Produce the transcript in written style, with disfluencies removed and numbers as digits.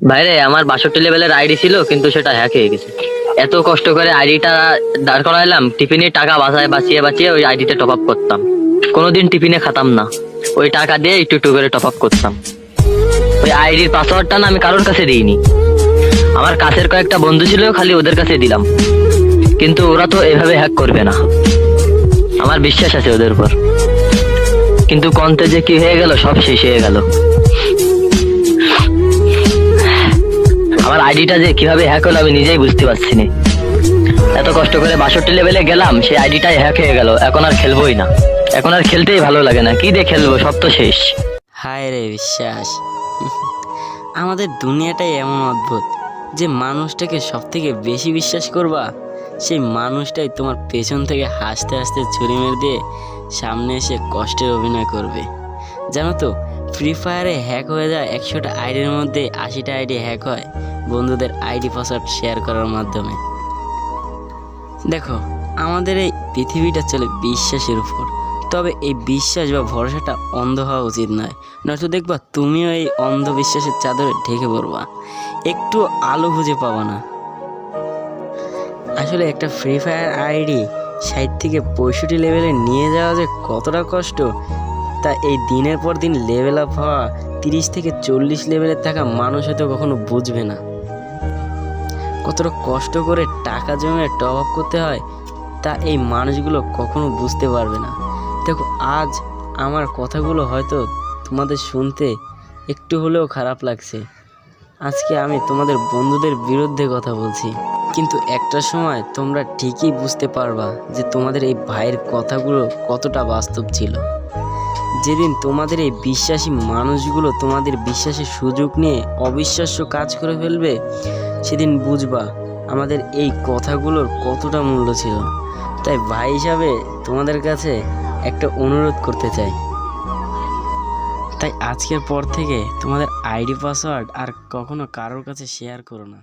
ভাইরে আমার 62 লেভেলের আইডি ছিল, কিন্তু সেটা হ্যাক হয়ে গেছে। এত কষ্ট করে আইডিটা দাঁড় করাইলাম, টিফিনে টাকা বাঁচায় বাঁচিয়ে বাঁচিয়ে ওই আইডিতে টপ আপ করতাম। কোনোদিন টিফিনে খাতাম না, ওই টাকা দিয়ে একটু একটু করে টপ আপ করতাম। ওই আইডির পাসওয়ার্ডটা না আমি কারোর কাছে দিইনি, আমার কাছের কয়েকটা বন্ধু ছিল, খালি ওদের কাছে দিলাম। কিন্তু ওরা তো এভাবে হ্যাক করবে না, আমার বিশ্বাস আছে ওদের উপর। কিন্তু কন্তে যে কি হয়ে গেল, সব শেষ হয়ে গেল। আমার আইডিটা যে কিভাবে হ্যাক হলো আমি নিজেই বুঝতে পারছি না। এত কষ্ট করে 62 লেভেলে গেলাম, সেই আইডিটাই হ্যাক হয়ে গেল। এখন আর খেলবোই না, এখন আর খেলতেই ভালো লাগে না। কি দিয়ে খেলবো, সব তো শেষ। হায় রে বিশ্বাস, আমাদের দুনিয়াটাই এমন অদ্ভুত যে মানুষটাকে সব থেকে বেশি বিশ্বাস করবা, সেই মানুষটাই তোমার পেছন থেকে হাসতে হাসতে ছুরি মেরে দিয়ে সামনে এসে কষ্টের অভিনয় করবে। জানো তো, ফ্রি ফায়ারে হ্যাক হয়ে যায় 100টা আইডির মধ্যে 80টা আইডি হ্যাক হয় বন্ধুদের আইডি পাসওয়ার্ড শেয়ার করার মাধ্যমে। দেখো, আমাদের এই পৃথিবীটা চলে বিশ্বাসের উপর, তবে এই বিশ্বাস বা ভরসাটা অন্ধ হওয়া উচিত নয়, নয়তো দেখবা তুমিও এই অন্ধবিশ্বাসের চাদরে ঢেকে পড়বা, একটু আলো খুঁজে পাবা না। আসলে একটা ফ্রি ফায়ার আইডি 60 থেকে 65 লেভেলে নিয়ে যাওয়া যে কতটা কষ্ট, তা এই দিনের পর দিন লেভেল আপ হওয়া 30 থেকে 40 লেভেলে থাকা মানুষ হয়তো কখনো বুঝবে না। কতটা কষ্ট করে টাকা জমে টপ আপ করতে হয়, তা এই মানুষগুলো কখনো বুঝতে পারবে না। দেখো, আজ আমার কথাগুলো হয়তো তোমাদের শুনতে একটু হলেও খারাপ লাগছে। আজকে আমি তোমাদের বন্ধুদের বিরুদ্ধে কথা বলছি, কিন্তু একটা সময় তোমরা ঠিকই বুঝতে পারবা যে তোমাদের এই ভাইয়ের কথাগুলো কতটা বাস্তব ছিল। যেদিন তোমাদের এই বিশ্বাসী মানুষগুলো তোমাদের বিশ্বাসের সুযোগ নিয়ে অবিশ্বাস্য কাজ করে ফেলবে, সেদিন বুঝবা আমাদের এই কথাগুলোর কতটা মূল্য ছিল। তাই ভাই হিসাবে তোমাদের কাছে একটা অনুরোধ করতে চাই, তাই আজকের পর থেকে তোমাদের আইডি পাসওয়ার্ড আর কখনো কারোর কাছে শেয়ার করো না।